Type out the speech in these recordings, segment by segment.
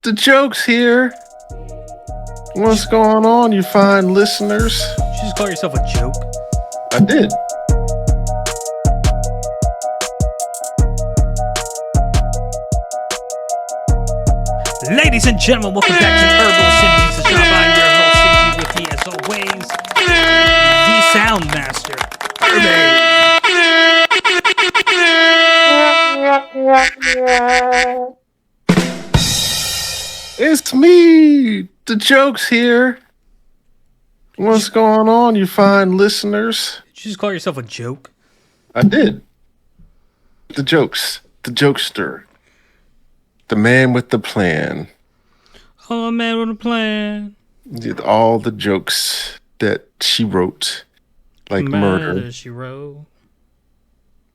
The joke's here. What's going on, you fine listeners? You just call yourself a joke? I did. Ladies and gentlemen, welcome back to Irbal Sinergy. The shop. I'm your host, Stingy, with me as always, the Sound Master, Irbal. It's me. The joke's here. What's going on, you fine listeners? Did you just call yourself a joke? I did. The jokester, the man with the plan. Oh, man with a plan. Did all the jokes that she wrote, like murder. She wrote.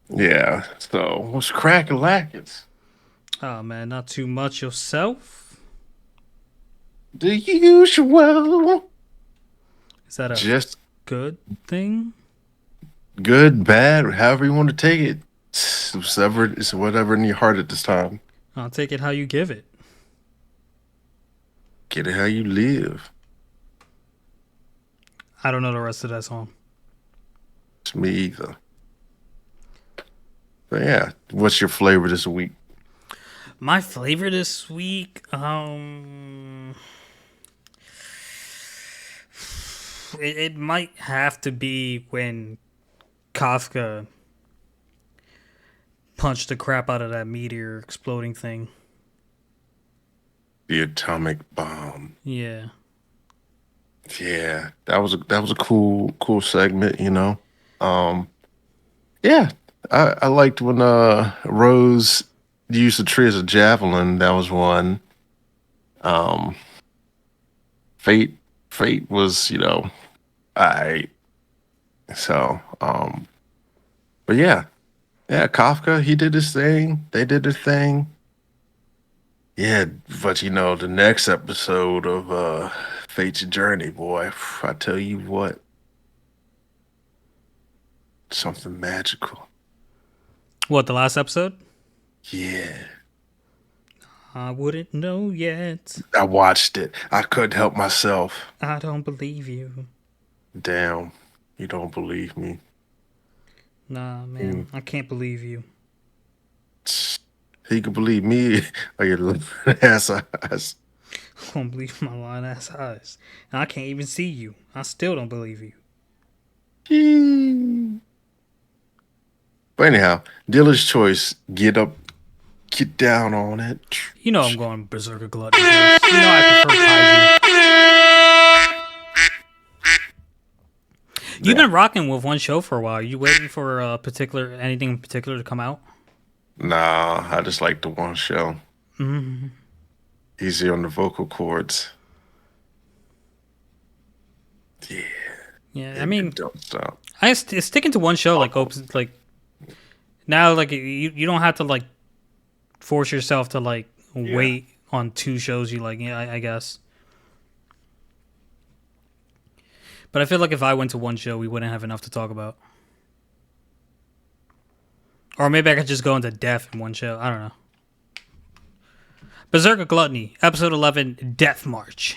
Yeah. So what's crack-a-lackets? Oh, man, not too much yourself. The usual. Is that a Just good thing? good, bad, however you want to take it. It's whatever in your heart at this time. I'll take it how you give it. Get it how you live. I don't know the rest of that song. It's me either. But yeah, what's your flavor this week? My flavor this week, it might have to be when Kafka punched the crap out of that meteor exploding thing. The atomic bomb. Yeah. Yeah, that was a cool segment, you know. Yeah, I liked when Rose used the tree as a javelin. That was one. Um, Fate was, I. So, but yeah, Kafka, he did his thing. They did their thing. Yeah, but the next episode of Fate's Journey, boy, I tell you what, something magical. What, the last episode? Yeah. I wouldn't know yet. I watched it. I couldn't help myself. I don't believe you. Damn, you don't believe me. Nah, man, I can't believe you. He could believe me or your little ass eyes. I don't believe my lying ass eyes. And I can't even see you. I still don't believe you. But anyhow, dealer's choice. Get up, get down on it. You know I'm going berserker gluttony first. You know I prefer Kaiju. You've been rocking with one show for a while. Are you waiting for anything in particular to come out? Nah, I just like the one show. Mm-hmm. Easy on the vocal cords. Yeah. Yeah, I mean, don't stop. Sticking to one show now you don't have to force yourself to wait on two shows you like. Yeah, I guess. But I feel like if I went to one show, we wouldn't have enough to talk about. Or maybe I could just go into depth in one show. I don't know. Berserker Gluttony, episode 11, Death March.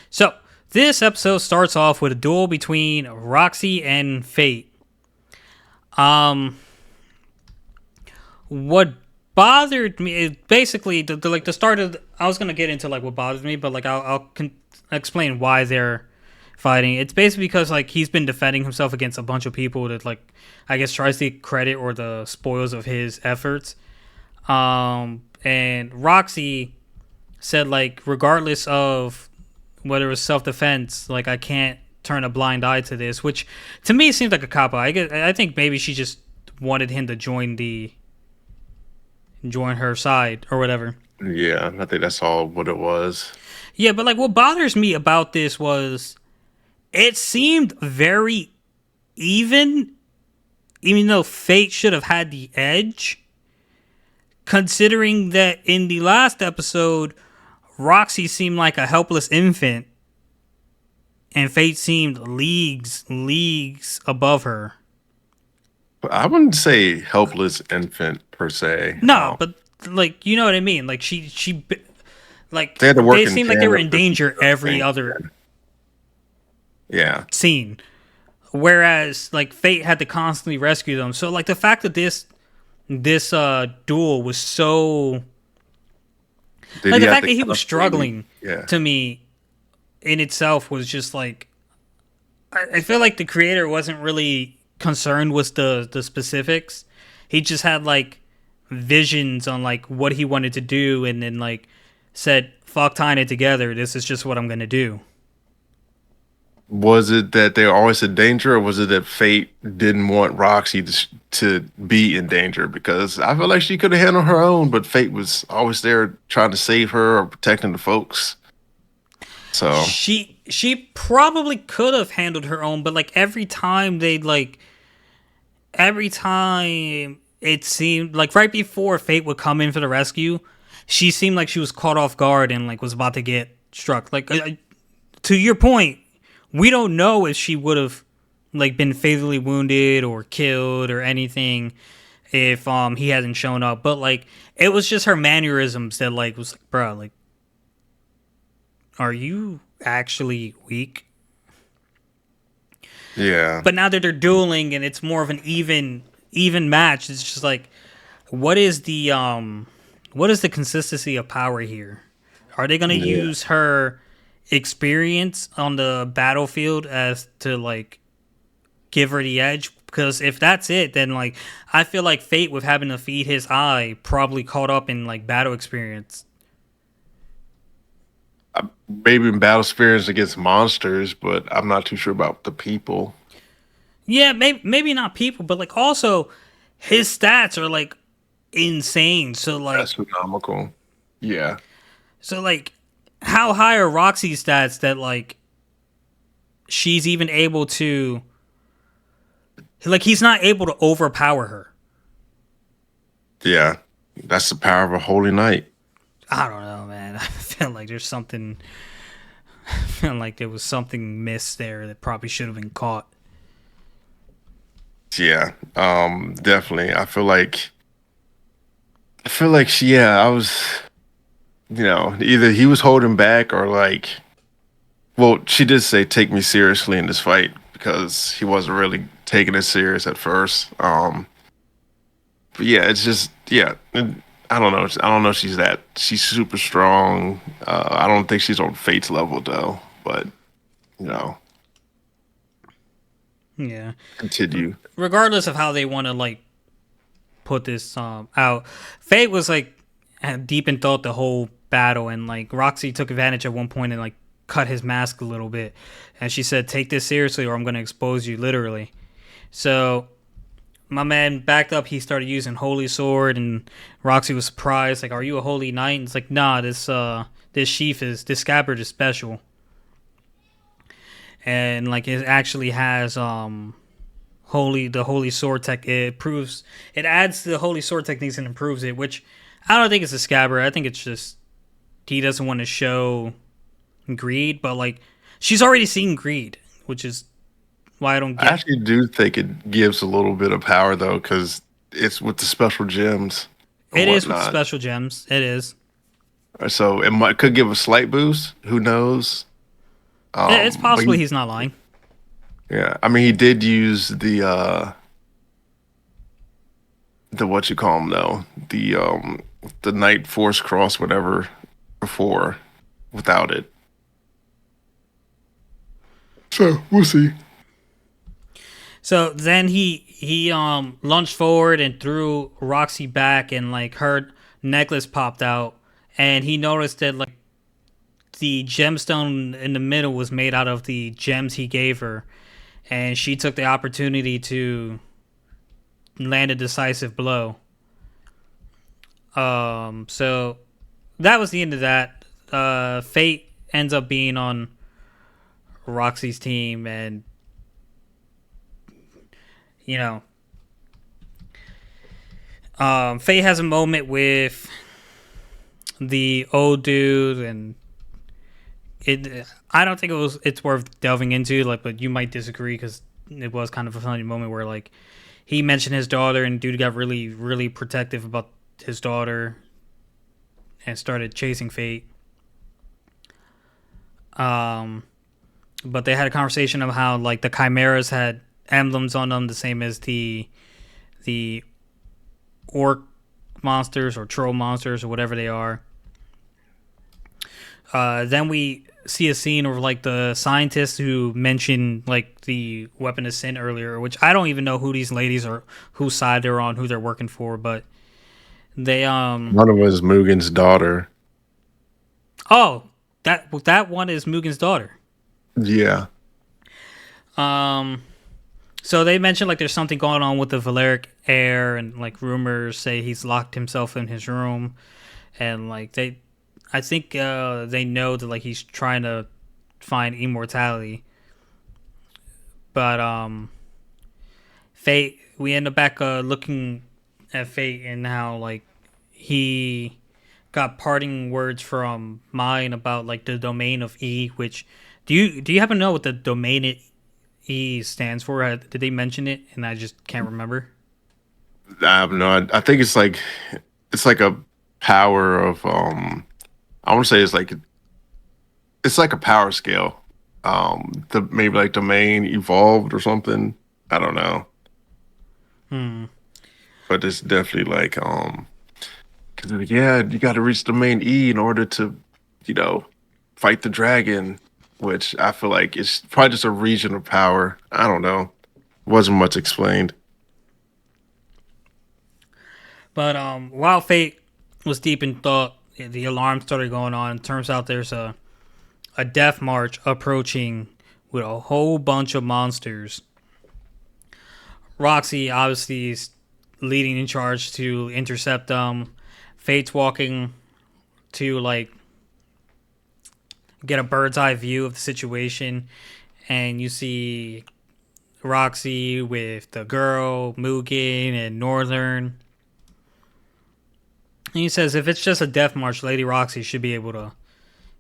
So, this episode starts off with a duel between Roxy and Fate. What bothered me is basically the start of. I was gonna get into what bothers me, but I'll explain why they're fighting. It's basically because he's been defending himself against a bunch of people that I guess tries to get credit or the spoils of his efforts. And Roxy said regardless of whether it was self-defense, I can't turn a blind eye to this, which to me seems like a cop out. I think maybe she just wanted him to join her side or whatever. Yeah, I think that's all what it was. Yeah, but what bothers me about this was it seemed very even though Fate should have had the edge, considering that in the last episode, Roxy seemed like a helpless infant, and Fate seemed leagues above her. I wouldn't say helpless infant per se. No, but you know what I mean. Like They had to work they in seemed like they were tandem in for some danger stuff, I every think. other Yeah. scene, whereas like Fate had to constantly rescue them. So like the fact that this duel was so Did like he the have fact to that he was constantly? struggling Yeah. to me in itself was just like I feel like the creator wasn't really concerned with the specifics. He just had like visions on like what he wanted to do, and then like said, "Fuck tying it together. This is just what I'm gonna do." Was it that they were always in danger, or was it that Fate didn't want Roxy to be in danger? Because I feel like she could have handled her own, but Fate was always there trying to save her or protecting the folks. So She probably could have handled her own, but like every time it seemed like right before Fate would come in for the rescue, she seemed like she was caught off guard and like was about to get struck. Like to your point, we don't know if she would have like been fatally wounded or killed or anything if he hadn't shown up. But like it was just her mannerisms that like was like, bro, like, are you actually weak? yeah, But now that they're dueling and it's more of an even match, it's just like what is the consistency of power here? Are they gonna yeah. use her experience on the battlefield as to like give her the edge? Because if that's it, then like I feel like Fate with having to feed his eye probably caught up in like battle experience. Maybe in battle spirits against monsters, but I'm not too sure about the people. Yeah, maybe not people, but like also his stats are like insane. Astronomical. Yeah, So like how high are Roxy's stats that like she's even able to like he's not able to overpower her. yeah. That's the power of a holy knight. I don't know, man. I feel like there's something. I feel like there was something missed there that probably should have been caught. Yeah, definitely. Yeah, I was, either he was holding back or like, well, she did say take me seriously in this fight because he wasn't really taking it serious at first. But yeah, it's just yeah, I don't know. I don't know. If she's super strong. I don't think she's on Fate's level though. But you know, Yeah. continue. Regardless of how they want to like put this out, Fate was like deep in thought the whole battle, and like Roxy took advantage at one point and like cut his mask a little bit, and she said, "Take this seriously, or I'm going to expose you, literally." So my man backed up. He started using Holy Sword, and Roxy was surprised. Like, "Are you a Holy Knight?" And it's like, "Nah, this scabbard is special." And like it actually has the holy sword tech. It adds the holy sword techniques and improves it, which I don't think it's a scabbard. I think it's just he doesn't want to show greed, but like she's already seen greed, which is why I don't I get. actually do think it gives a little bit of power though, because it's with the special gems or It is with whatnot. special gems. It is. So could give a slight boost. Who knows? It's But possible he's not lying. yeah, I mean, he did use the what you call them though, the Night Force Cross, whatever, before without it. So we'll see. So then he lunged forward and threw Roxy back, and like her necklace popped out, and he noticed that like the gemstone in the middle was made out of the gems he gave her, and she took the opportunity to land a decisive blow. So that was the end of that. Fate ends up being on Roxy's team, and you know, Fate has a moment with the old dude, and it. I don't think it's worth delving into, like, but you might disagree because it was kind of a funny moment where like he mentioned his daughter, and dude got really protective about his daughter and started chasing Fate. Um, but they had a conversation of how like the chimeras had emblems on them, the same as the orc monsters or troll monsters or whatever they are. Then we see a scene of like the scientists who mentioned like the weapon of sin earlier, which I don't even know who these ladies are, whose side they're on, who they're working for, but they One of them is Mugen's daughter. oh, that one is Mugen's daughter. Yeah. Um so they mentioned like there's something going on with the Valeric heir, and like rumors say he's locked himself in his room, and like I think they know that like he's trying to find immortality. But Fate, we end up back looking at Fate and how like he got parting words from mine about like the domain of E. Which do you happen to know what the domain E stands for? Did they mention it? And I just can't remember. I have no. I think it's like a power of I want to say it's like a power scale. The maybe like domain evolved or something. I don't know, Hmm. but it's definitely like because yeah, you got to reach domain E in order to you know fight the dragon, which I feel like it's probably just a region of power. I don't know. Wasn't much explained. But while Fate was deep in thought, the alarm started going on. Turns out there's a death march approaching with a whole bunch of monsters. Roxy obviously is leading in charge to intercept them. Fate's walking to like get a bird's eye view of the situation, and you see Roxy with the girl, Mugen, and Northern. And he says if it's just a death march, Lady Roxy should be able to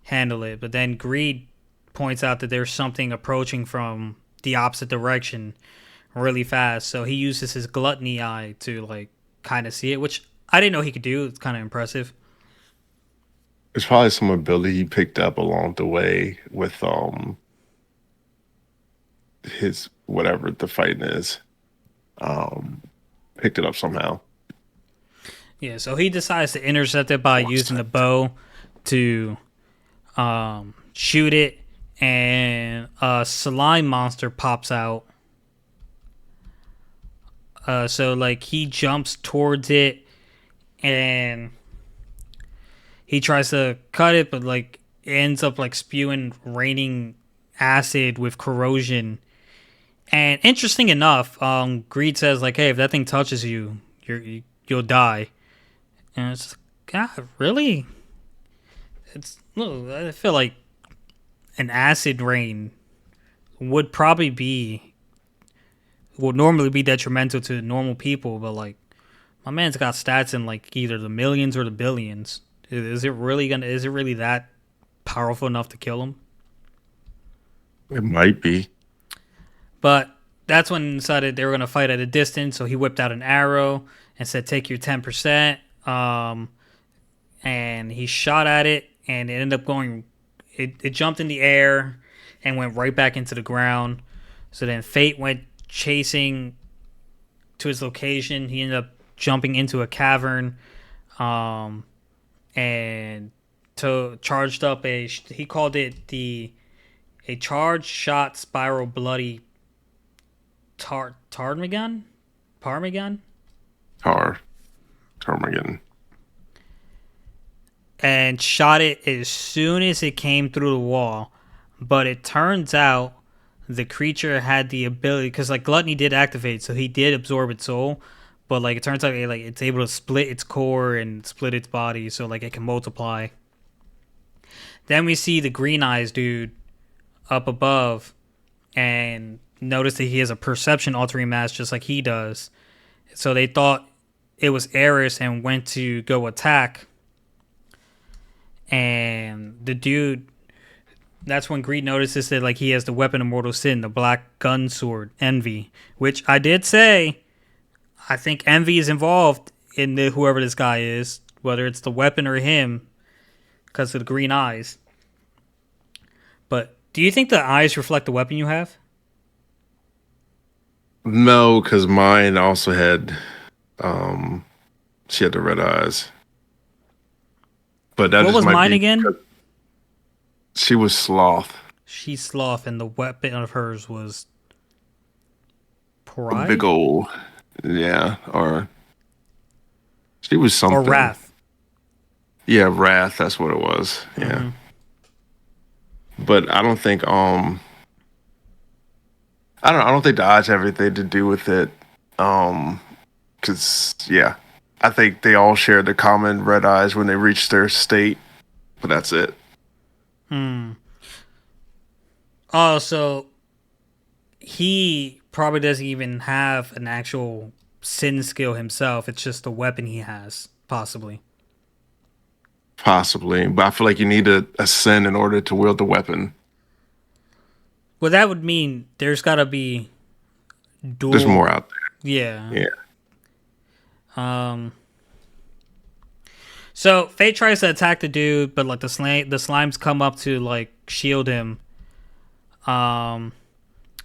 handle it. But then Greed points out that there's something approaching from the opposite direction really fast. So he uses his gluttony eye to like kind of see it, which I didn't know he could do. It's kind of impressive. It's probably some ability he picked up along the way with his whatever the fighting is. Um, Picked it up somehow. Yeah, so he decides to intercept it by using the bow to shoot it, and a slime monster pops out. So like he jumps towards it, and he tries to cut it, but like it ends up like spewing raining acid with corrosion. And interesting enough, Greed says like, "Hey, if that thing touches you, you'll die." And it's God, really? It's no, I feel like an acid rain would probably be would normally be detrimental to normal people, but like my man's got stats in like either the millions or the billions. Is it really that powerful enough to kill him? It might be. But that's when he decided they were gonna fight at a distance, so he whipped out an arrow and said, "Take your 10%." And he shot at it, and it ended up going. It jumped in the air and went right back into the ground. So then Fate went chasing to his location. He ended up jumping into a cavern, um, and to charged up he called it the a charged shot spiral bloody Tarmagon, Parmegan, Tar Termigan. and shot it as soon as it came through the wall. But it turns out the creature had the ability, because like gluttony did activate, so he did absorb its soul. But like it turns out it's able to split its core and split its body, so like it can multiply. Then we see the green eyes dude up above, and notice that he has a perception altering mask just like he does. So they thought it was Eris and went to go attack. And the dude, that's when Greed notices that like he has the weapon of mortal sin, the black gun sword, Envy, which I did say I think Envy is involved in whoever this guy is, whether it's the weapon or him, because of the green eyes. But do you think the eyes reflect the weapon you have? No, because mine also had um she had the red eyes, but that What just was might mine be again? because she was sloth, She's sloth, and the weapon of hers was a big pride old yeah, or she was or something. wrath. Yeah, wrath. That's what it was. Yeah, Mm-hmm. but I don't think I don't think the odds have anything to do with it. Um, because yeah, I think they all share the common red eyes when they reach their state, but that's it. Hmm. Oh, so he probably doesn't even have an actual sin skill himself. It's just the weapon he has, possibly. Possibly, but I feel like you need a sin in order to wield the weapon. Well, that would mean there's got to be There's more dual. out Yeah. there. Yeah, Um. So Fate tries to attack the dude, but like the slimes come up to like shield him. Um.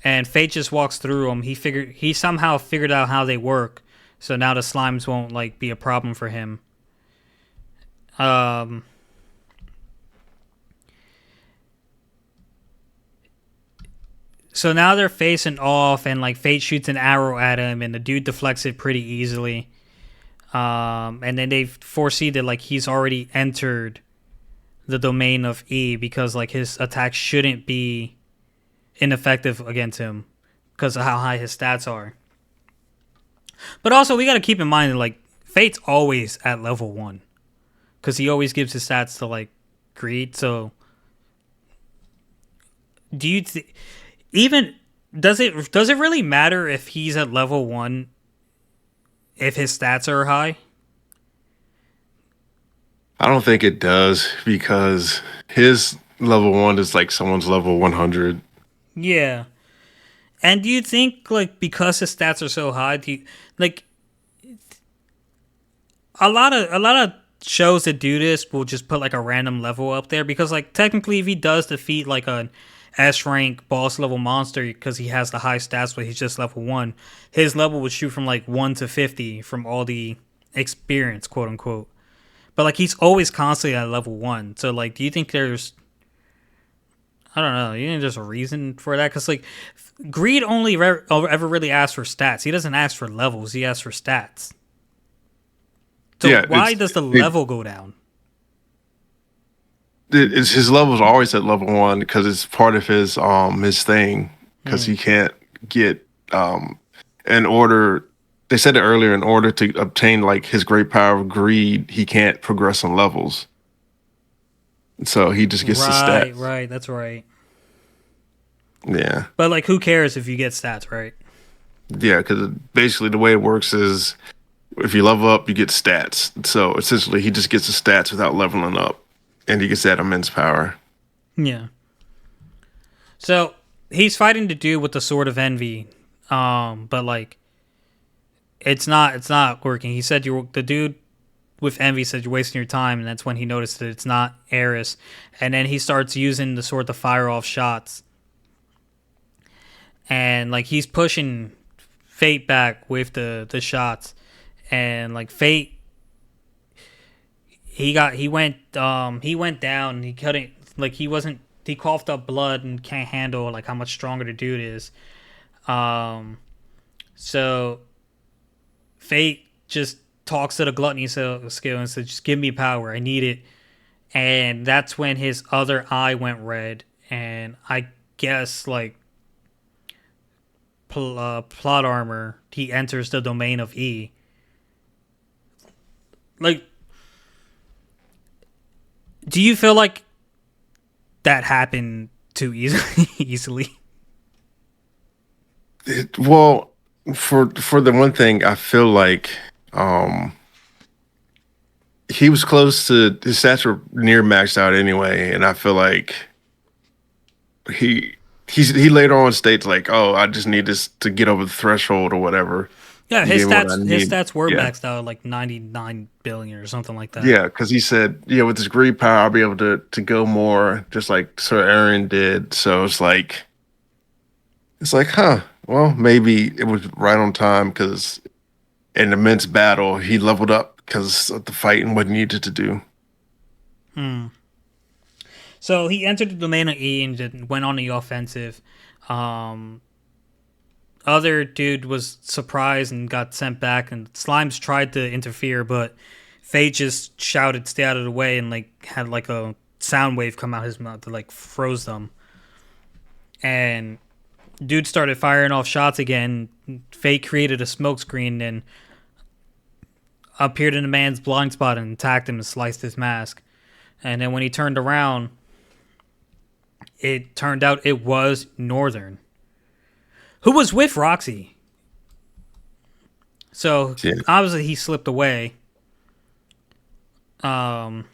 And Fate just walks through them. He somehow figured out how they work, so now the slimes won't like be a problem for him. Um. So now they're facing off, and like Fate shoots an arrow at him, and the dude deflects it pretty easily. And then they foresee that like he's already entered the domain of E because like his attack shouldn't be ineffective against him because of how high his stats are. But also we got to keep in mind that like Fate's always at level 1 because he always gives his stats to like Greed. So do you even does it really matter if he's at level 1 if his stats are high? I don't think it does because his level one is like someone's level 100. Yeah. And do you think like because his stats are so high, do you like a lot of shows that do this will just put like a random level up there because like technically if he does defeat like an S rank boss level monster because he has the high stats but he's just level 1, his level would shoot from like 1 to 50 from all the experience, quote unquote. But like he's always constantly at level 1. So like do you think there's I don't know. You think there's a reason for that? Because like, Greed only ever really asks for stats. He doesn't ask for levels. He asks for stats. So Yeah, why does the level go down? it's his levels are always at level one because it's part of his thing because Hmm. he can't get in order. They said it earlier. In order to obtain like his great power of greed, he can't progress on levels. So he just gets the Right, stats. right. That's right. Yeah, But like, who cares if you get stats, right? yeah. Because basically the way it works is if you level up, you get stats. So essentially, he just gets the stats without leveling up, and he gets that immense power. Yeah. So he's fighting to do with the sword of envy, but like, it's not working. He said the dude with envy said you're wasting your time, and that's when he noticed that it's not Eris, and then he starts using the sword to fire off shots, and like he's pushing Fate back with the shots, and like Fate he went down. He couldn't like he coughed up blood and can't handle like how much stronger the dude is. Um, so Fate just talks to the gluttony skill and says, "Just give me power. I need it." And that's when his other eye went red, and I guess like plot armor, he enters the domain of E. Like, do you feel like that happened too easily? easily? Well, for the one thing, I feel like um he was close to his stats were near maxed out anyway, and I feel like he he later on states like, "Oh, I just need this to get over the threshold or whatever." Yeah, You gave me what I his need. stats were Yeah. maxed out at like 99 billion or something like that. Yeah, because he said, yeah, with this greed power, I'll be able to go more, just like Sir Aaron did. So it's like, huh? Well, maybe it was right on time because in the men's battle, he leveled up because of the fight and what he needed to do. Hmm. So he entered the domain of E and just went on the offensive. Um, Other dude was surprised and got sent back, and Slimes tried to interfere, but Fate just shouted, "Stay out of the way!" and like had like a sound wave come out his mouth that like froze them. And dude started firing off shots again. Fate created a smoke screen and appeared in the man's blind spot and attacked him and sliced his mask. And then when he turned around, it turned out it was Northern, who was with Roxy. So Yeah. obviously he slipped away. Um,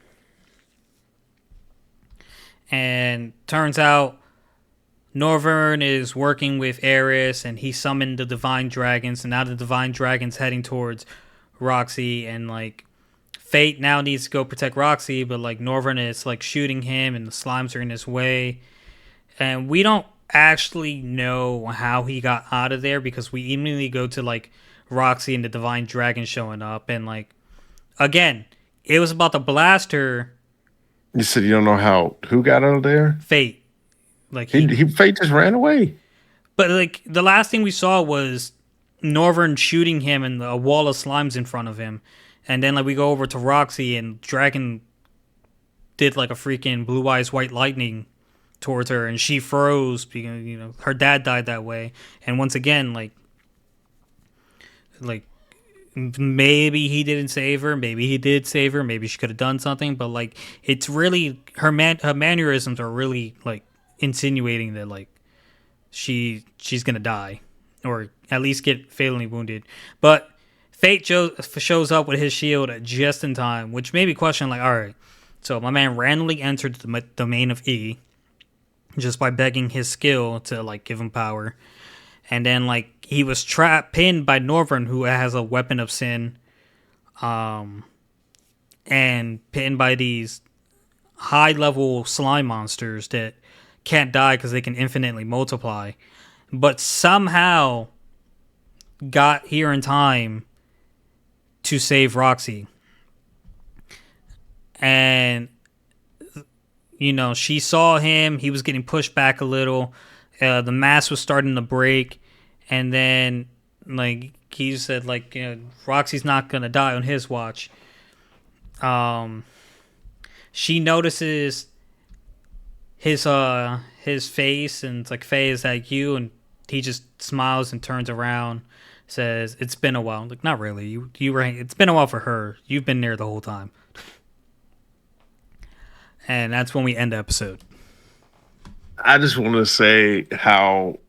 and turns out Northern is working with Eris, and he summoned the Divine Dragons, and now the Divine Dragons heading towards Roxy, and like Fate now needs to go protect Roxy, but like Northern is like shooting him, and the slimes are in his way, and we don't actually know how he got out of there because we immediately go to like Roxy and the Divine Dragon showing up, and like again, it was about the blaster You said you don't know how who got out of there? Fate. Like He he he Fate just ran away. But like the last thing we saw was Northern shooting him and a wall of slimes in front of him. And then like we go over to Roxy and Dragon did like a freaking blue eyes white lightning towards her and she froze because her dad died that way. And once again like maybe he didn't save her, maybe he did save her, maybe she could have done something, but like it's really her mannerisms are really like insinuating that like she's gonna die, or at least get fatally wounded. But Fate shows up with his shield just in time, which made me question like, all right, so my man randomly entered the domain of E just by begging his skill to like give him power, and then like he was trapped pinned by Northern, who has a weapon of sin, um, and pinned by these high level slime monsters that can't die because they can infinitely multiply, but somehow got here in time to save Roxy. And, she saw him. He was getting pushed back a little. The mask was starting to break. And then, like, he said, like, Roxy's not going to die on his watch. She notices his face and it's like, Faye, is that you? And he just smiles and turns around, says, "It's been a while." I'm like, not really. You were. It's been a while for her. You've been there the whole time. And that's when we end the episode. I just want to say how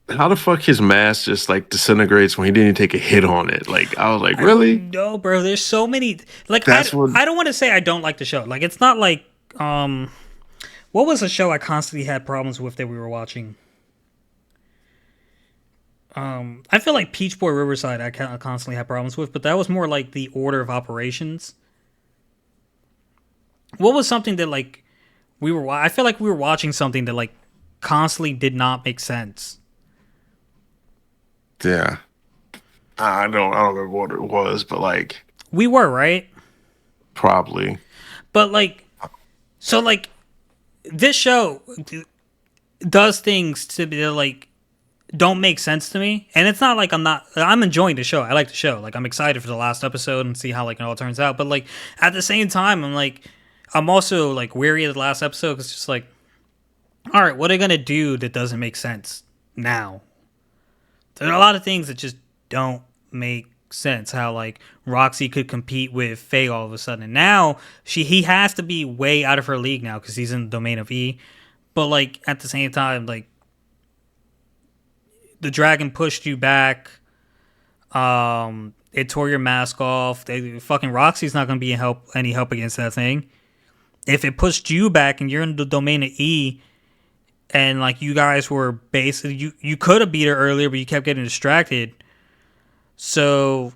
the fuck his mask just like disintegrates when he didn't even take a hit on it. Like I was like, really? No, bro. There's so many. Like That's what I don't want to say I don't like the show. Like it's not like what was a show I constantly had problems with that we were watching? I feel like Peach Boy Riverside I constantly had problems with, but that was more like the order of operations. What was something that like I feel like we were watching something that like constantly did not make sense. yeah. I don't remember what it was, but like We were, right? probably. But like so like this show does things to be like don't make sense to me, and it's not like I'm enjoying the show. I like the show. Like I'm excited for the last episode and see how like it all turns out. But like at the same time, I'm also like weary of the last episode because it's just like, all right, what are they gonna do that doesn't make sense now? There are a lot of things that just don't make sense. How like Roxy could compete with Faye all of a sudden, and now he has to be way out of her league now because he's in the domain of E. But like at the same time, like the dragon pushed you back. It tore your mask off. Fucking Roxy's not gonna be any help against that thing. If it pushed you back and you're in the domain of E, and like you guys were basically you could have beat her earlier, but you kept getting distracted. So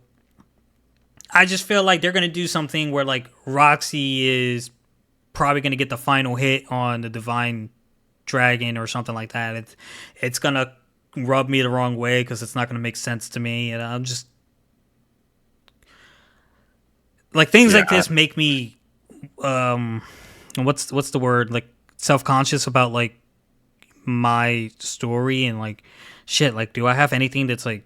I just feel like they're gonna do something where like Roxy is probably gonna get the final hit on the Divine Dragon or something like that. It's gonna rub me the wrong way because it's not gonna make sense to me, and I'm just like things Yeah, like this make me um what's the word, like self conscious about like my story and like shit. Like, do I have anything that's like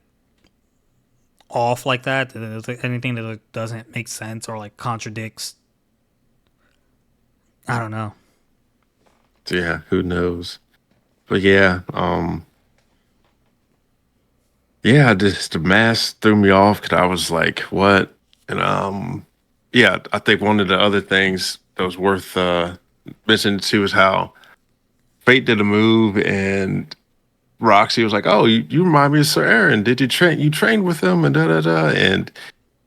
off like that? Anything that like, doesn't make sense or like contradicts? I don't know. yeah, who knows? But yeah, yeah, just the mask threw me off because I was like, what? And yeah, I think one of the other things that was worth mentioning too is how Fate did a move and Roxy was like, "Oh, you remind me of Sir Aaron. Did you train? You trained with him?" And da da da. And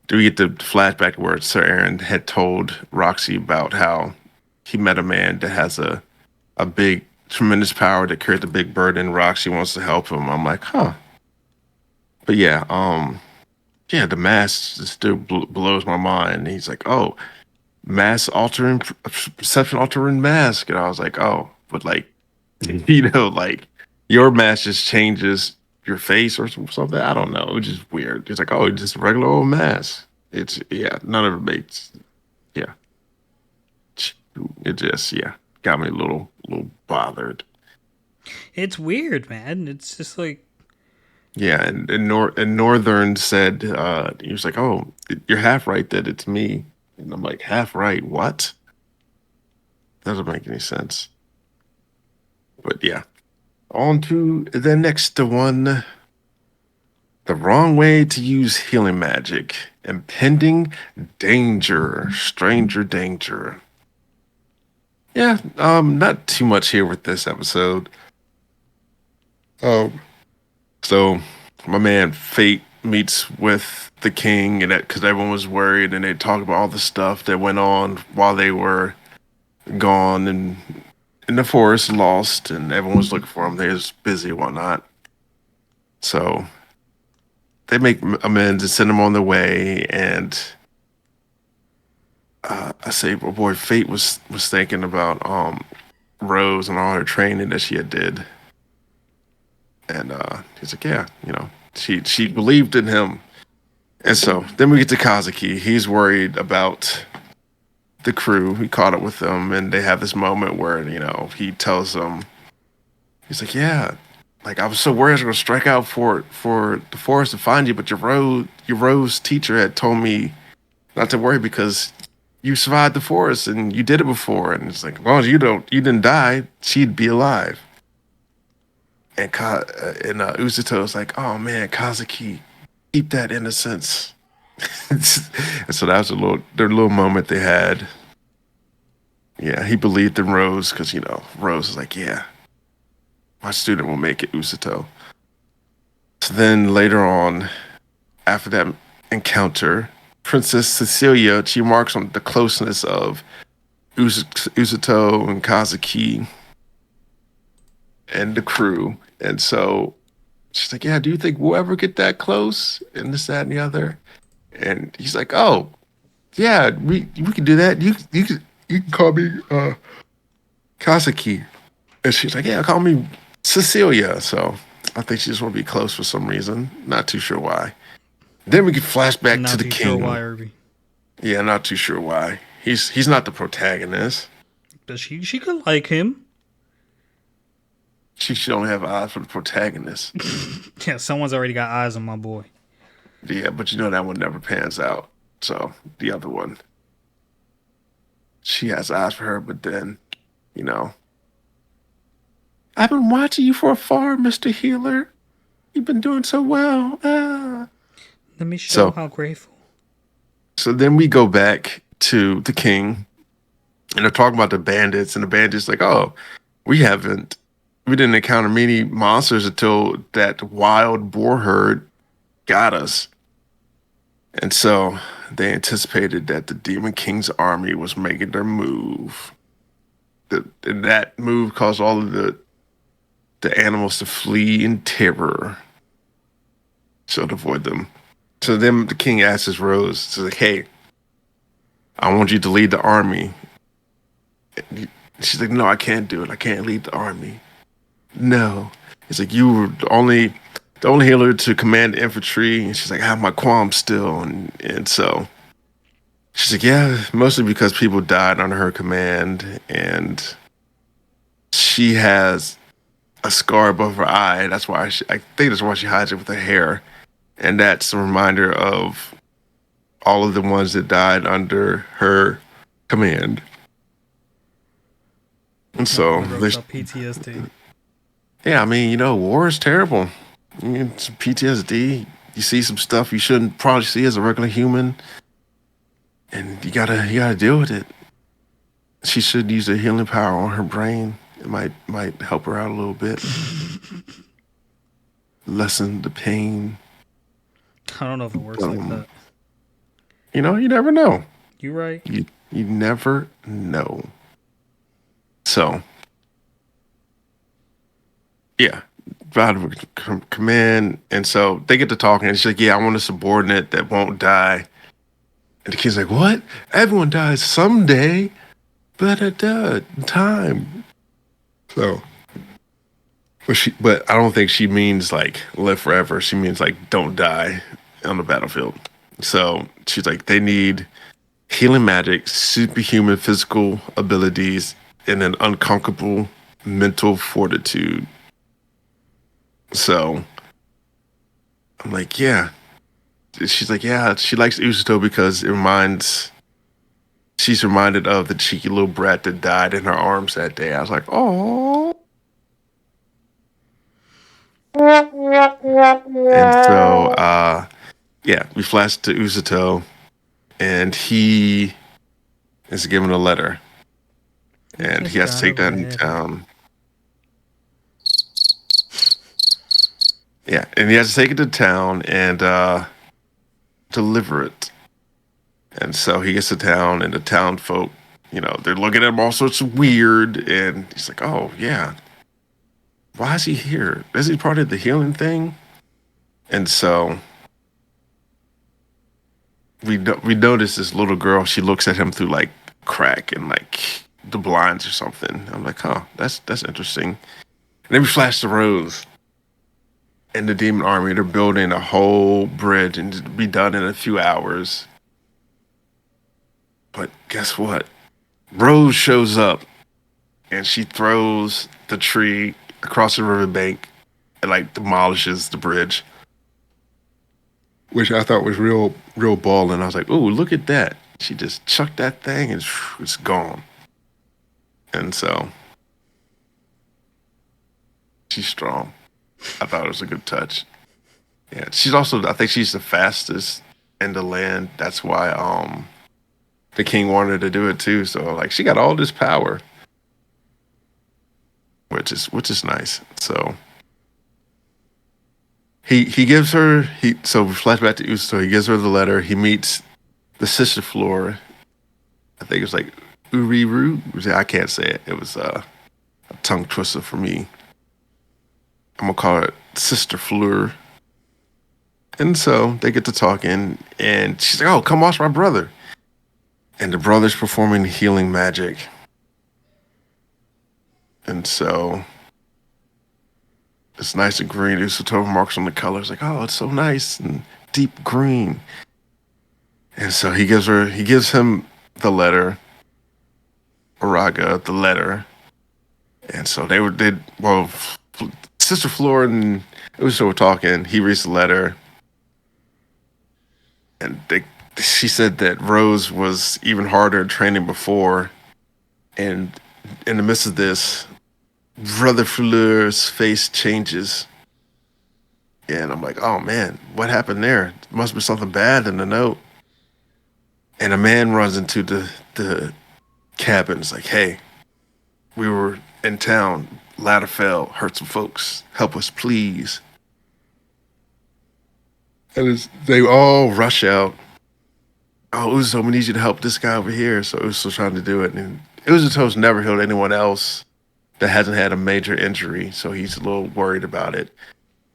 do we get the flashback where Sir Aaron had told Roxy about how he met a man that has a big, tremendous power that carries a big burden. Roxy wants to help him. I'm like, huh. But yeah, yeah, the mask still blows my mind. He's like, oh, mass altering, perception altering mask, and I was like, oh, but like, like your mask just changes your face or something. I don't know. It was just weird. It's like, oh, it's just a regular old mask. It's yeah, none of it makes yeah. It just yeah got me a little bothered. It's weird, man. It's just like Yeah, and Northern said he was like, "Oh, you're half right that it's me," and I'm like, "Half right? What? Doesn't make any sense." But yeah, on to the next one: the wrong way to use healing magic, impending danger, stranger danger. Yeah, not too much here with this episode. Um, so my man Fate meets with the king, and that because everyone was worried, and they talk about all the stuff that went on while they were gone and in the forest, lost, and everyone was looking for them. They was busy and whatnot. So they make amends and send them on their way. And I say, well, boy, Fate was thinking about Rose and all her training that she had did, and he's like, yeah, she believed in him. And so then we get to Kazuki. He's worried about the crew. He caught up with them, and they have this moment where he tells them, he's like, "Yeah, like I was so worried I was gonna strike out for the forest to find you, but your rose teacher had told me not to worry because you survived the forest and you did it before." And it's like, as long as you didn't die, she'd be alive. And Uzuto's like, "Oh man, Kazuki, keep that innocence." And so that was their little moment they had. Yeah, he believed in Rose because Rose is like, yeah, my student will make it, Usato. So then later on, after that encounter, Princess Cecilia, she marks on the closeness of Usato and Kazuki and the crew. And so she's like, yeah, do you think we'll ever get that close? And this, that, and the other. And he's like, oh, yeah, we can do that. You can call me Kazuki. And she's like, yeah, call me Cecilia. So I think she just want to be close for some reason. Not too sure why. Then we can flash back to not the too sure why, king. Irby. Yeah, not too sure why. He's not the protagonist. But she could like him. She should only have eyes for the protagonist. Yeah, someone's already got eyes on my boy. Yeah, but that one never pans out. So the other one, she has eyes for her, but then, you know, I've been watching you for afar, Mr. Healer. You've been doing so well. Ah. Let me show So how grateful. so then we go back to the king, and they're talking about the bandits, and the bandits like, oh, we haven't, we didn't encounter many monsters until that wild boar herd got us. And so they anticipated that the Demon King's army was making their move. And that move caused all of the animals to flee in terror. So to avoid them. So then the king asks Rose, so like, hey, I want you to lead the army. She's like, no, I can't do it. I can't lead the army. No. It's like, you were the only healer to command infantry. And she's like, I have my qualms still. And so she's like, yeah, mostly because people died under her command. And she has a scar above her eye. I think that's why she hides it with her hair. And that's a reminder of all of the ones that died under her command. And No so, wonder it's got PTSD. yeah, I mean, war is terrible. Some PTSD. You see some stuff you shouldn't probably see as a regular human, and you gotta deal with it. She should use the healing power on her brain. It might help her out a little bit, lessen the pain. I don't know if it works like Um, that. you never know. You right? You never know. So yeah, out of command, and so they get to talking. And she's like, "Yeah, I want a subordinate that won't die." And the kid's like, "What? Everyone dies someday, but at time." So, but I don't think she means like live forever. She means like don't die on the battlefield. So she's like, they need healing magic, superhuman physical abilities, and an unconquerable mental fortitude. So I'm like, yeah. She's like, yeah, she likes Usato because she's reminded of the cheeky little brat that died in her arms that day. I was like, oh. And so, yeah, we flash to Usato, and he is given a letter, You and he just has to got a take that in letter. town. Yeah, and he has to take it to town and deliver it. And so he gets to town, and the town folk, they're looking at him all sorts of weird. And he's like, "Oh yeah, why is he here? Is he part of the healing thing?" And so we notice this little girl. She looks at him through like crack and like the blinds or something. I'm like, "Huh, that's interesting." And then we flash to Rose and the demon army. They're building a whole bridge, and it'll be done in a few hours. But guess what? Rose shows up and she throws the tree across the riverbank and like demolishes the bridge, which I thought was real balling. I was like, "Ooh, look at that!" She just chucked that thing and it's gone. And so she's strong. I thought it was a good touch. Yeah, she's also. I think she's the fastest in the land. That's why the king wanted her to do it too. So like she got all this power, which is nice. So he gives her so we flash back to Uso. He gives her the letter. He meets the sister floor. I think it's like Uriru. I can't say it. It was a tongue twister for me. I'm gonna call it Sister Fleur. And so they get to talking, and she's like, "Oh, come watch my brother." And the brother's performing healing magic. And so it's nice and green. There's some marks on the colors, like, oh, it's so nice and deep green. And so he gives him the letter, Araga, the letter. And so well, Sister Flora and Uso were talking. He reads the letter, and she said that Rose was even harder in training before. And in the midst of this, Brother Fleur's face changes. And I'm like, oh man, what happened there? Must be something bad in the note. And a man runs into the cabin. It's like, hey, we were in town. Ladder fell, hurt some folks. Help us, please. And they all rush out. Oh, Uzo, we need you to help this guy over here. So Uzo's trying to do it. And Uzo's never healed anyone else that hasn't had a major injury. So he's a little worried about it.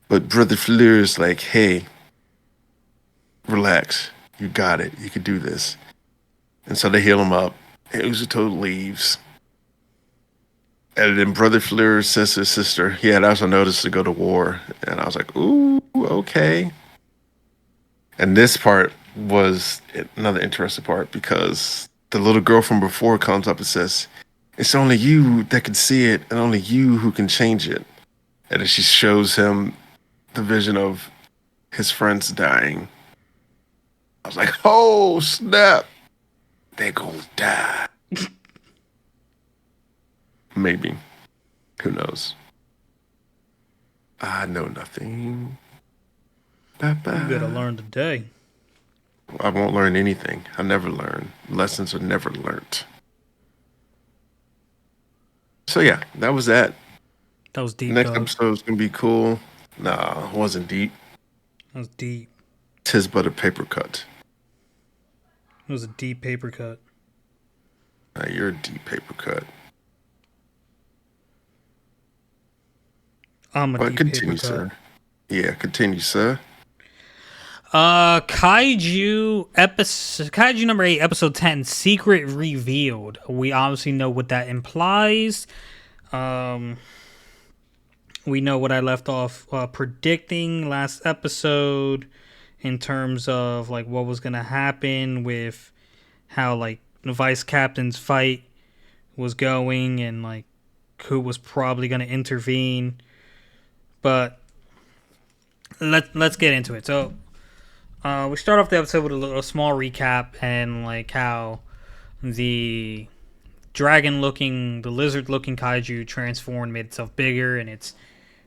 But Brother Fleur is like, hey, Relax. You got it. You can do this. And so they heal him up. And Uzuto leaves. And then Brother Fleur says to his sister, he had also noticed to go to war. And I was like, ooh, okay. And this part was another interesting part because the little girl from before comes up and says, it's only you that can see it and only you who can change it. And then she shows him the vision of his friends dying. I was like, oh, snap. They gonna die. Maybe. Who knows? I know nothing. You better Bye-bye. learn today. I won't learn anything. I never learn. Lessons are never learned. So yeah, that was that. That was deep, Next dog. episode is gonna be cool. Nah, it wasn't deep. That was deep. Tis but a paper cut. It was a deep paper cut. You're a deep paper cut. I'm a But deep paper continue, cut. sir. Yeah, continue, sir. Kaiju number 8, episode 10, Secret Revealed. We obviously know what that implies. Um, we know what I left off predicting last episode in terms of like what was gonna happen with how like the vice captain's fight was going and like who was probably gonna intervene. But let's get into it. So we start off the episode with a small recap and like how the the lizard-looking kaiju transformed, made itself bigger, and its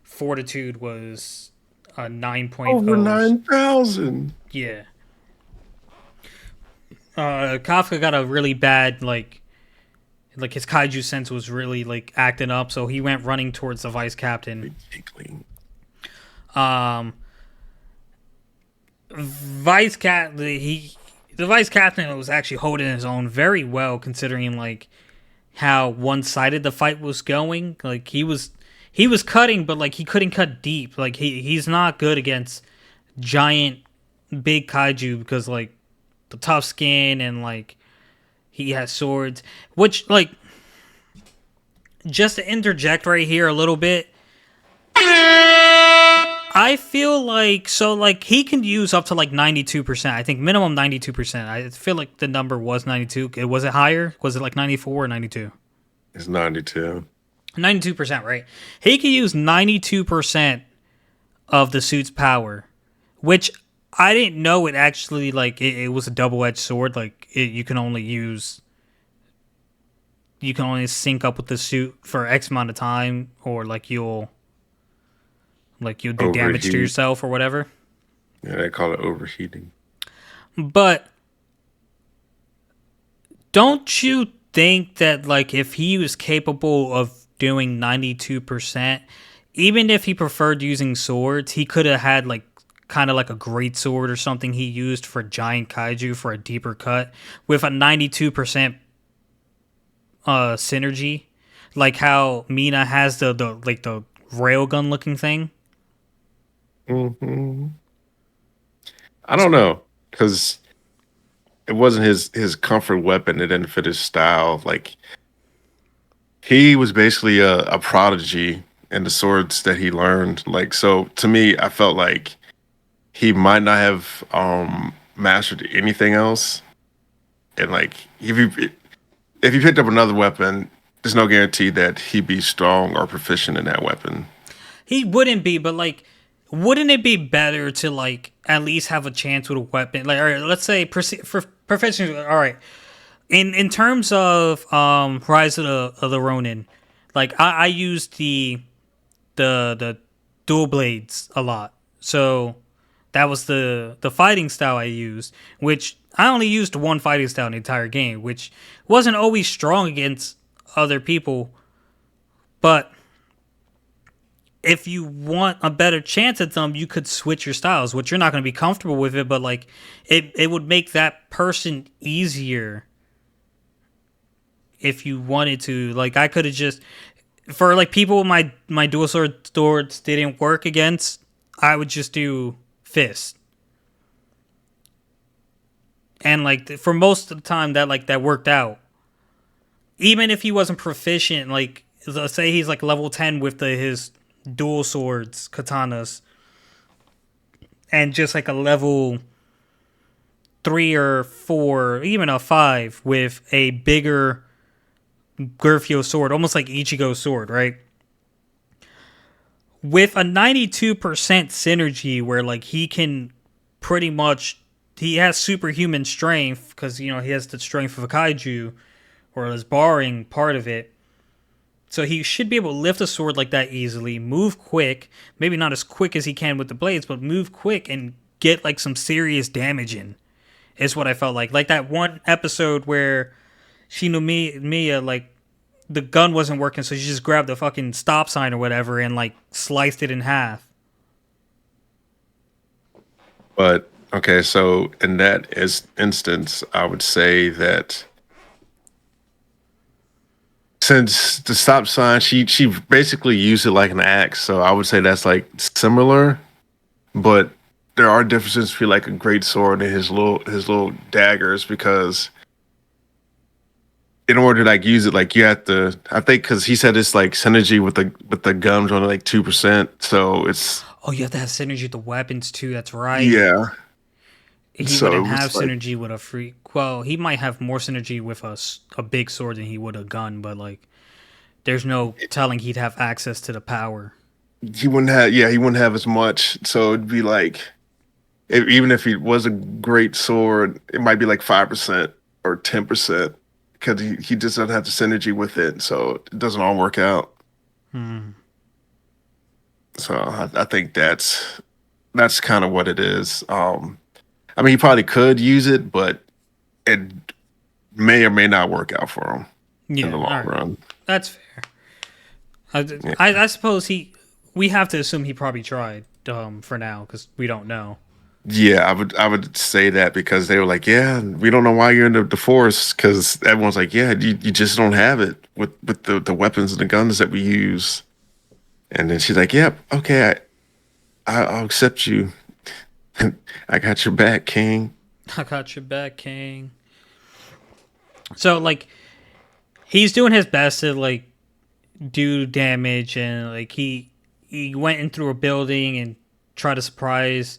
fortitude was a 9.0. Over 9,000. Yeah. Kafka got a really bad like his kaiju sense was really like acting up, so he went running towards the vice captain. Tickling. Um, the vice captain was actually holding his own very well considering like how one-sided the fight was going. Like he was cutting, but like he couldn't cut deep. Like he's not good against giant big kaiju because like the tough skin and like he has swords, which like just to interject right here a little bit, I feel like so like he can use up to like 92%. I think minimum 92%. I feel like the number was 92. Was it higher? Was it like 94 or 92? It's 92. 92%, right? He can use 92% of the suit's power, which I didn't know it actually like it was a double-edged sword. Like you can only sync up with the suit for X amount of time, or you'll do damage to Overheat. yourself or whatever. Yeah, they call it overheating. But don't you think that like if he was capable of doing 92%, even if he preferred using swords, he could have had like kind of like a great sword or something he used for giant kaiju for a deeper cut with a 92% synergy, like how Mina has the railgun looking thing. Hmm. I don't know because it wasn't his comfort weapon. It didn't fit his style. Like he was basically a prodigy in the swords that he learned. Like so, to me, I felt like he might not have mastered anything else. And like if he picked up another weapon, there's no guarantee that he'd be strong or proficient in that weapon. He wouldn't be, but like, wouldn't it be better to like at least have a chance with a weapon? Like, all right, let's say for professional. All right, in terms of Rise of the Ronin, like I used the dual blades a lot, so that was the fighting style I used, which I only used one fighting style in the entire game, which wasn't always strong against other people, but if you want a better chance at them, you could switch your styles, which you're not going to be comfortable with it, but like it would make that person easier if you wanted to. Like I could have just for like people my dual sword swords didn't work against, I would just do fist. and like for most of the time that worked out. Even if he wasn't proficient, like let's say he's like level 10 with his dual swords, katanas, and just like a level 3 or 4, even a 5 with a bigger Gurfio sword, almost like Ichigo's sword, right? With a 92% synergy where like he can pretty much he has superhuman strength because he has the strength of a kaiju or is barring part of it. So he should be able to lift a sword like that easily, move quick, maybe not as quick as he can with the blades, but move quick and get like some serious damage in. Is what I felt like. Like that one episode where Mia like the gun wasn't working, so she just grabbed the fucking stop sign or whatever and like sliced it in half. But okay, so in that instance, I would say that since the stop sign, she basically used it like an axe. So I would say that's like similar, but there are differences between like a great sword and his little daggers because in order to like use it, like you have to. I think because he said it's like synergy with the guns only like 2%. So it's Oh, you have to have synergy with the weapons too. That's right. yeah. He So wouldn't it have was like synergy with a free. Well, he might have more synergy with a big sword than he would a gun, but like, there's no telling he'd have access to the power. he wouldn't have as much. So it'd be like even if he was a great sword, it might be like 5% or 10% because he just doesn't have the synergy with it. So it doesn't all work out. Hmm. So I think that's kind of what it is. I mean, he probably could use it, but it may or may not work out for him in the Yeah. All long right. run. That's fair. Yeah, I suppose he. We have to assume he probably tried. For now, because we don't know. yeah, I would say that because they were like, yeah, we don't know why you're in the force because everyone's like, yeah, you just don't have it with the weapons and the guns that we use. And then she's like, yep, okay, I'll accept you. I got your back, King. I got your back, King. So like, he's doing his best to like do damage, and like he went in through a building and tried to surprise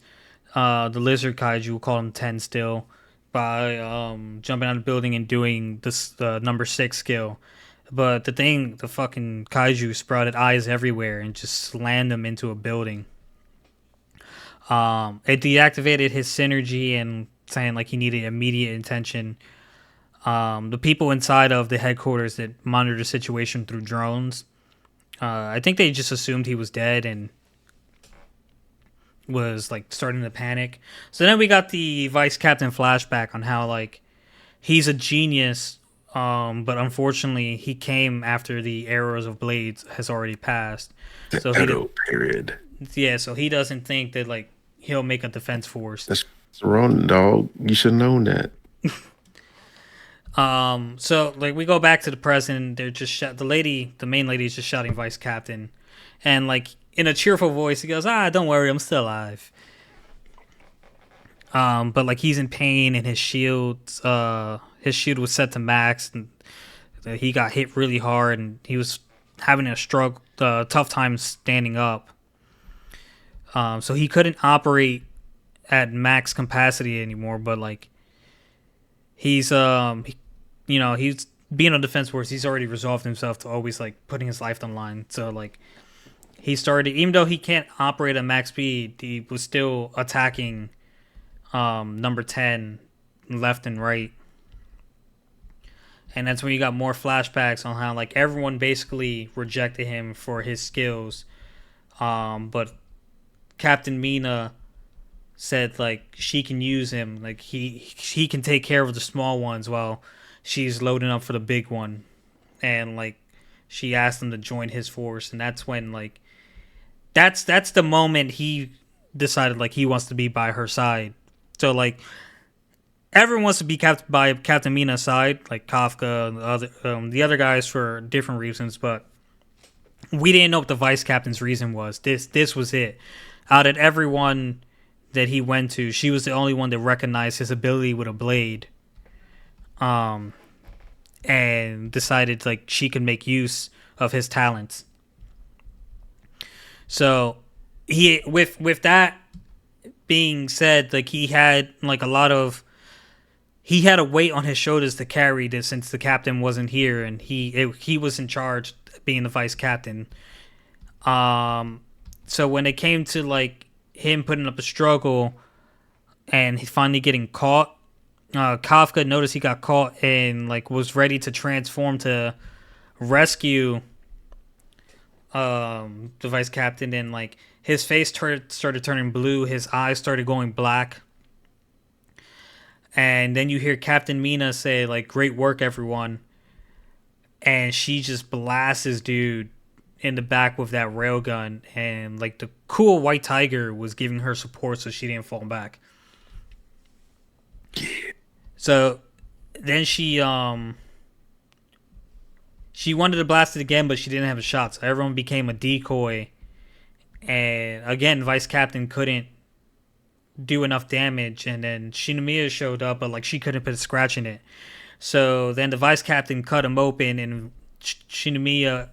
the lizard kaiju, we'll call him 10 still, by jumping out of the building and doing this number 6 skill. But the fucking kaiju sprouted eyes everywhere and just slammed him into a building. It deactivated his synergy and saying like he needed immediate attention. The people inside of the headquarters that monitor the situation through drones, I think they just assumed he was dead and was like starting to panic. So then we got the vice captain flashback on how like he's a genius, but unfortunately he came after the arrows of blades has already passed. The So Edo period. yeah, so he doesn't think that like he'll make a defense force. That's wrong, dog. You should have known that. So like we go back to the present. They're just the main lady is just shouting vice captain, and like in a cheerful voice he goes, don't worry, I'm still alive. But like he's in pain and his shield was set to max, and he got hit really hard, and he was having a tough time standing up. So he couldn't operate at max capacity anymore. But like he's he's being on defense force. He's already resolved himself to always like putting his life on the line. So like he started, even though he can't operate at max speed, he was still attacking number 10 left and right. And that's when you got more flashbacks on how like everyone basically rejected him for his skills. But Captain Mina said like she can use him, like he can take care of the small ones while she's loading up for the big one. And like she asked him to join his force, and that's when like that's the moment he decided like he wants to be by her side. So like everyone wants to be by Captain Mina's side, like Kafka and the other guys for different reasons, but we didn't know what the vice captain's reason was. This was it. Out of everyone that he went to, she was the only one that recognized his ability with a blade, um, and decided like she could make use of his talents. So he with that being said, like he had like a lot of he had a weight on his shoulders to carry this since the captain wasn't here and he was in charge being the vice captain. So when it came to like him putting up a struggle and he finally getting caught, Kafka noticed he got caught and like was ready to transform to rescue the vice captain, and like his face started turning blue, his eyes started going black, and then you hear Captain Mina say like "Great work, everyone," and she just blasts this dude in the back with that railgun, and like the cool white tiger was giving her support so she didn't fall back. So then she wanted to blast it again, but she didn't have a shot, so everyone became a decoy. And again, Vice Captain couldn't do enough damage, and then Shinomiya showed up, but like she couldn't put a scratch in it. So then the Vice Captain cut him open, and Shinomiya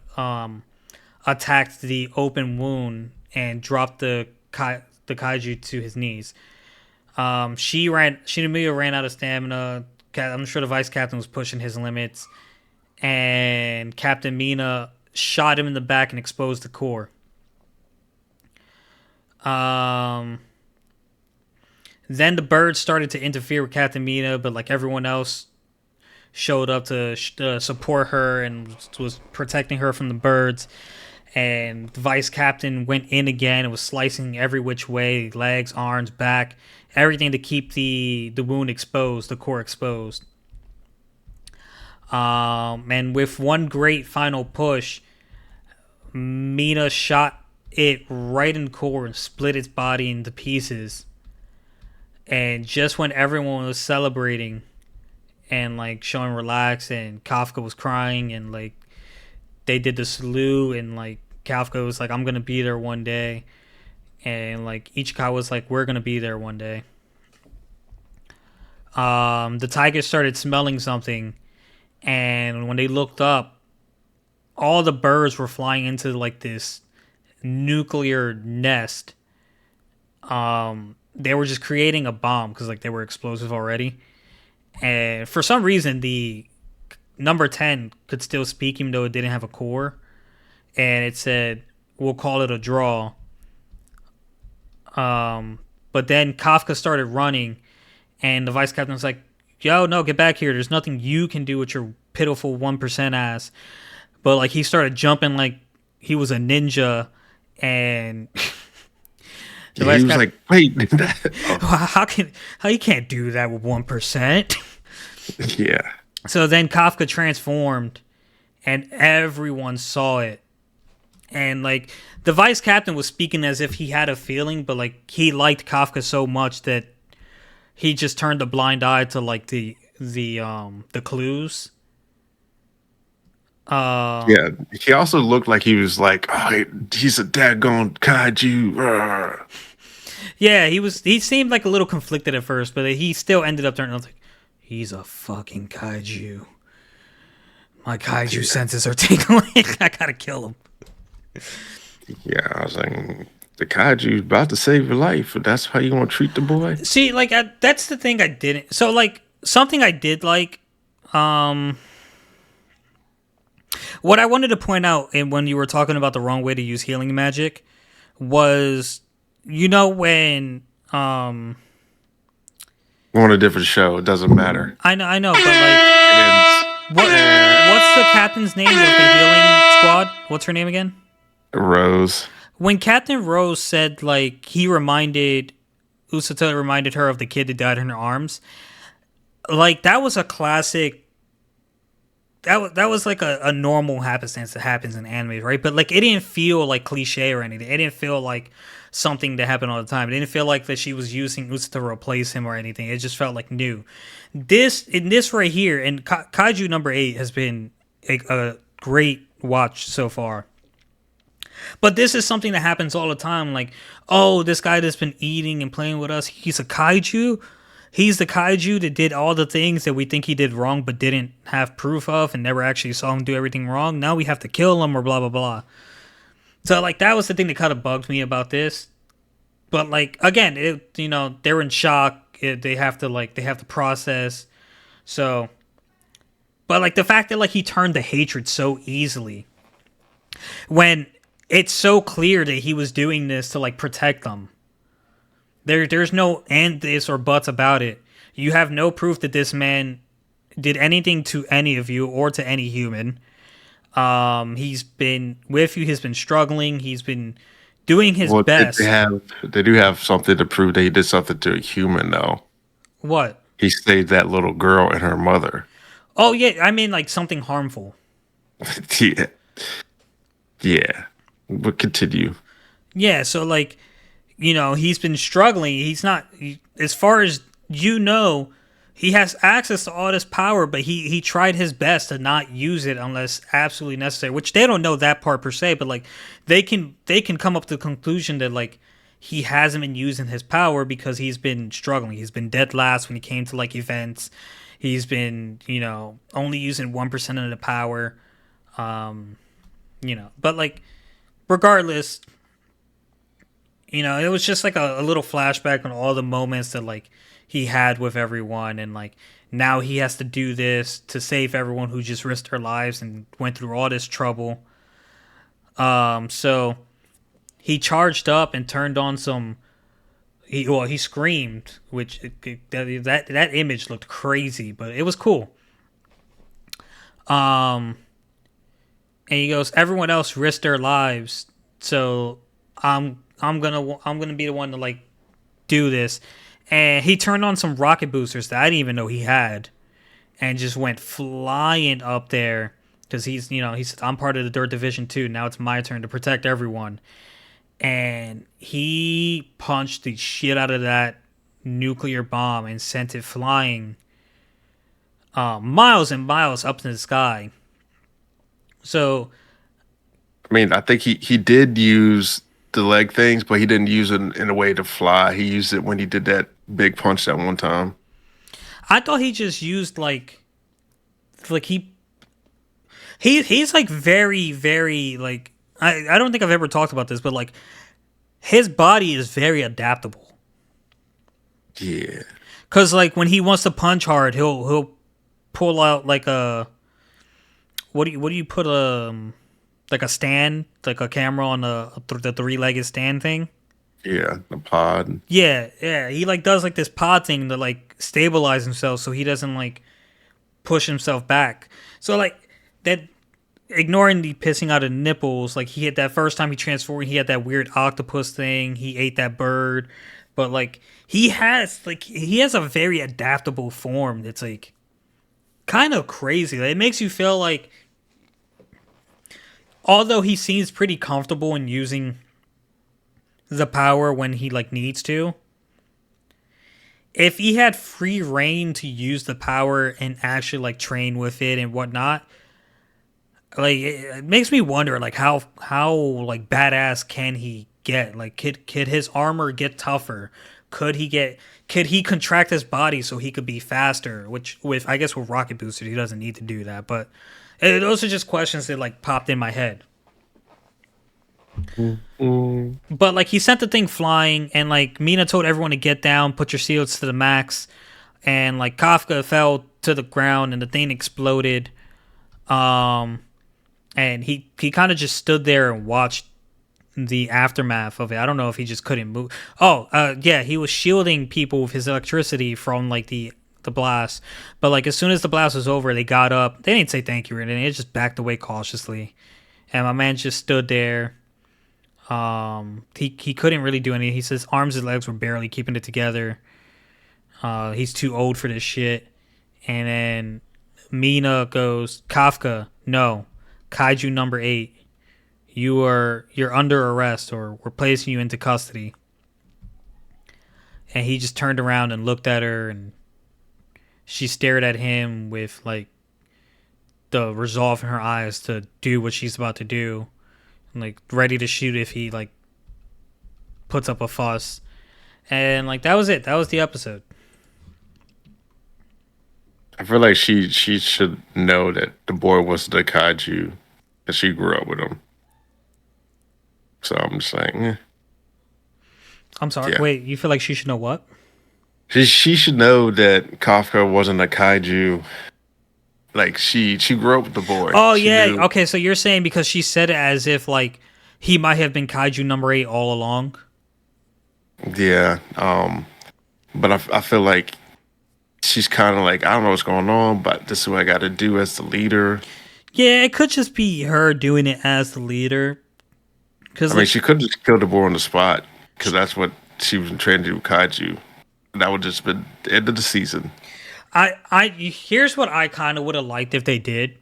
attacked the open wound and dropped the kaiju to his knees. Shinomiya ran out of stamina. I'm sure the Vice Captain was pushing his limits, and Captain Mina shot him in the back and exposed the core. Then the birds started to interfere with Captain Mina, but like everyone else showed up to support her and was protecting her from the birds. And the vice captain went in again and was slicing every which way, legs, arms, back, everything to keep the wound exposed, the core exposed. And with one great final push, Mina shot it right in the core and split its body into pieces. And just when everyone was celebrating and like showing relax, and Kafka was crying, and like they did the salute, and like Kafka was like, "I'm gonna be there one day," and like Ichika was like, "We're gonna be there one day." The tigers started smelling something, and when they looked up, all the birds were flying into like this nuclear nest. They were just creating a bomb because like they were explosive already, and for some reason the number 10 could still speak even though it didn't have a core, and it said, "We'll call it a draw." But then Kafka started running, and the vice captain was like, "Yo, no, get back here. There's nothing you can do with your pitiful 1% ass." But like he started jumping like he was a ninja, and the Yeah, he vice was captain, like, "Wait, how you can't do that with 1%? yeah." So then Kafka transformed, and everyone saw it. And like the vice captain was speaking as if he had a feeling, but like he liked Kafka so much that he just turned a blind eye to like the clues. Yeah, he also looked like he was like, "Oh, he's a daggone kaiju." Yeah, he seemed like a little conflicted at first, but he still ended up turning like, "He's a fucking kaiju. My kaiju senses are tingling. I gotta kill him." Yeah, I was like, the kaiju's about to save your life, but that's how you want to treat the boy? See, like that's the thing I didn't. So like something I did like, what I wanted to point out, and when you were talking about the wrong way to use healing magic, was when We're on a different show. It doesn't matter. I know, but like It's what's the captain's name of the healing squad? What's her name again? Rose. When Captain Rose said like Usata reminded her of the kid that died in her arms, like that was a classic. That was like a normal happenstance that happens in anime, right? But like it didn't feel like cliche or anything. It didn't feel like something that happened all the time. It didn't feel like that she was using Usa to replace him or anything. It just felt like new. This right here, and Kaiju number 8 has been a great watch so far. But this is something that happens all the time. Like, oh, this guy that's been eating and playing with us, he's a kaiju. He's the kaiju that did all the things that we think he did wrong, but didn't have proof of, and never actually saw him do everything wrong. Now we have to kill him or blah blah blah. So like that was the thing that kind of bugged me about this. But like again, they're in shock. They have to process. So, but like the fact that like he turned to hatred so easily when it's so clear that he was doing this to like protect them. There's no and this or buts about it. You have no proof that this man did anything to any of you or to any human. He's been with you. He's been struggling. He's been doing his Well, best. they do have something to prove that he did something to a human, though. What? He saved that little girl and her mother. Oh yeah, I mean like something harmful. Yeah, yeah. But continue. Yeah, so like he's been struggling. He's not, as far as he has access to all this power, but he tried his best to not use it unless absolutely necessary. Which they don't know that part per se, but like they can come up to the conclusion that like he hasn't been using his power because he's been struggling. He's been dead last when he came to like events. He's been only using 1% of the power. But like regardless, it was just like a little flashback on all the moments that like he had with everyone, and like now he has to do this to save everyone who just risked their lives and went through all this trouble. So he charged up and turned on some. He screamed, which that image looked crazy, but it was cool. Um, and he goes, everyone else risked their lives, so I'm gonna be the one to like do this. And he turned on some rocket boosters that I didn't even know he had, and just went flying up there because he said I'm part of the Dirt Division too. Now it's my turn to protect everyone, and he punched the shit out of that nuclear bomb and sent it flying miles and miles up in the sky. So I mean, I think he did use the leg things, but he didn't use it in a way to fly. He used it when he did that big punch that one time. I thought he just used like he's like very very like I don't think I've ever talked about this, but like his body is very adaptable. Yeah, Cause like when he wants to punch hard, he'll pull out like a what do you put like a stand, like a camera on the 3-legged stand thing. yeah, the pod. Yeah, he like does like this pod thing to like stabilize himself so he doesn't like push himself back. So like that, ignoring the pissing out of nipples, like he had that first time he transformed, he had that weird octopus thing. He ate that bird, but like he has a very adaptable form that's like kind of crazy. Like, it makes you feel like although he seems pretty comfortable in using the power when he like needs to, if he had free reign to use the power and actually like train with it and whatnot, like it makes me wonder like how like badass can he get? Like could his armor get tougher? Could he contract his body so he could be faster? Which with I guess with rocket boosters he doesn't need to do that. But those are just questions that like popped in my head. Mm. But like he sent the thing flying, and like Mina told everyone to get down, put your shields to the max, and like Kafka fell to the ground and the thing exploded. Um, and he kind of just stood there and watched the aftermath of it. I don't know if he just couldn't move. Oh, yeah, he was shielding people with his electricity from like the blast. But like as soon as the blast was over, they got up. They didn't say thank you or anything. They just backed away cautiously, and my man just stood there. He couldn't really do anything. He says arms and legs were barely keeping it together. He's too old for this shit. And then Mina goes, Kafka, no, Kaiju number 8. You're under arrest, or we're placing you into custody. And he just turned around and looked at her, and she stared at him with like the resolve in her eyes to do what she's about to do. like ready to shoot if he like puts up a fuss. And like that was it. That was the episode. I feel like she should know that the boy wasn't a kaiju, and she grew up with him. So I'm just saying, I'm sorry. yeah. Wait, you feel like she should know what? She should know that Kafka wasn't a kaiju. Like she grew up with the boy. Oh She yeah. knew. Okay, so you're saying because she said it as if like he might have been kaiju number 8 all along. Yeah. But I feel like she's kind of like, I don't know what's going on, but this is what I got to do as the leader. Yeah, it could just be her doing it as the leader. Because I mean, she could just kill the boy on the spot because that's what she was trained to do with kaiju. That would just been the end of the season. I here's what I kind of would have liked if they did.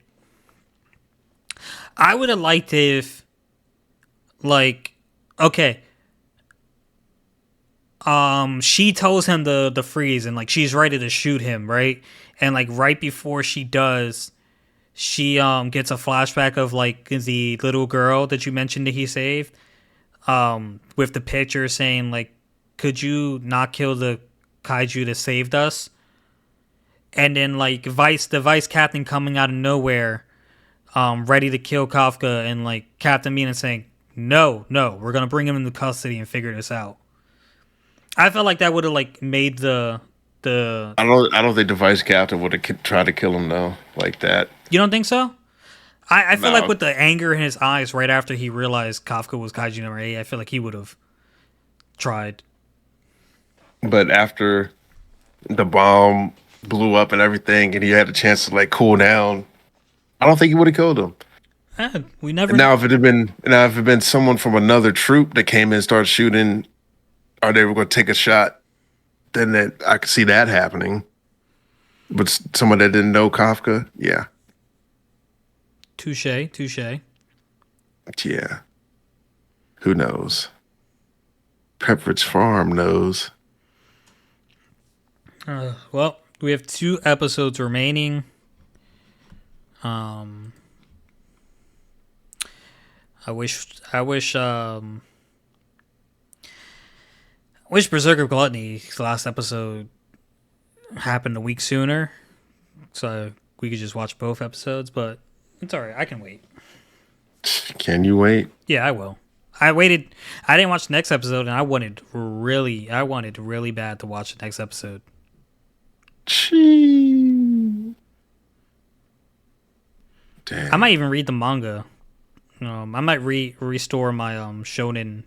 I would have liked if, like, okay, she tells him the freeze and like she's ready to shoot him, right? And like right before she does, she gets a flashback of like the little girl that you mentioned that he saved, with the picture saying like, "Could you not kill the kaiju that saved us?" And then like the vice captain coming out of nowhere, ready to kill Kafka, and like Captain Mina saying, "No, no, we're gonna bring him into custody and figure this out." I felt like that would have like made the. I don't think the vice captain would have tried to kill him though, like that. You don't think so? I feel like No. with the anger in his eyes right after he realized Kafka was kaiju number 8, I feel like he would have tried. But after the bomb blew up and everything, and he had a chance to like cool down, I don't think he would have killed him. We never. Now, if it had been someone from another troop that came in and started shooting, or they were going to take a shot, then I could see that happening. But someone that didn't know Kafka, yeah, Touche. yeah. Who knows? Pepperidge Farm knows. Well, we have 2 episodes remaining. I wish Berserker Gluttony's last episode happened a week sooner, so we could just watch both episodes. But it's alright. I can wait. Can you wait? Yeah, I will. I waited. I didn't watch the next episode, and I wanted really bad to watch the next episode. Chee. I Damn. might even read the manga. I might restore my Shonen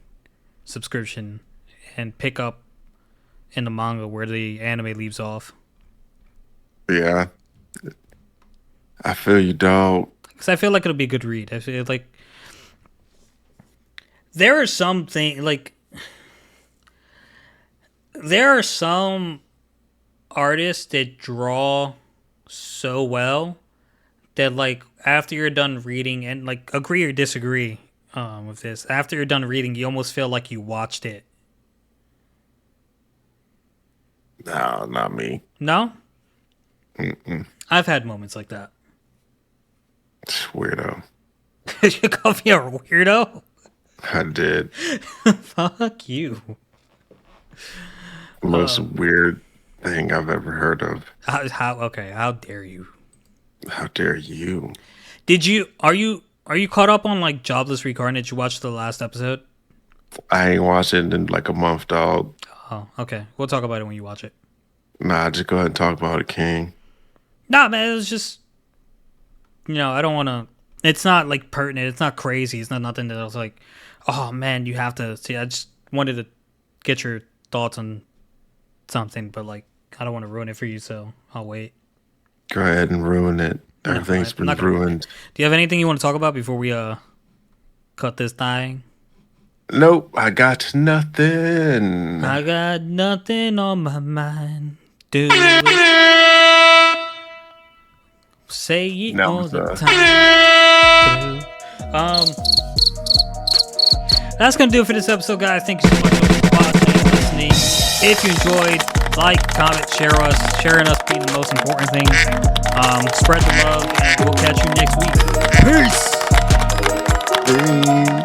subscription and pick up in the manga where the anime leaves off. Yeah. I feel you, dog. Because I feel like it'll be a good read. I feel like there are some things like there are some artists that draw so well that like after you're done reading, and like agree or disagree with this, after you're done reading you almost feel like you watched it. No, not me. No? Mm-mm. I've had moments like that. Weirdo. You call me a weirdo? I did. Fuck you. Most weird thing I've ever heard of. How dare you? How dare you? Are you caught up on like Jobless Reincarnate? Did you watch the last episode? I ain't watched it in like a month, dog. Oh, okay. We'll talk about it when you watch it. Nah, just go ahead and talk about it, King. Nah, man, it was just, I don't want to. It's not like pertinent. It's not crazy. It's not nothing that I was like, oh man, you have to see. I just wanted to get your thoughts on something, but like, I don't want to ruin it for you, so I'll wait. Go ahead and ruin it. No, Everything's I'm been not gonna ruin ruined. Do you have anything you want to talk about before we cut this thing? Nope, I got nothing. I got nothing on my mind. Do it. Say it No, all the sir. time. That's gonna do it for this episode, guys. Thank you so much for watching and listening. If you enjoyed, like, comment, share us. Sharing us being the most important thing. Spread the love, and we'll catch you next week. Peace. Peace.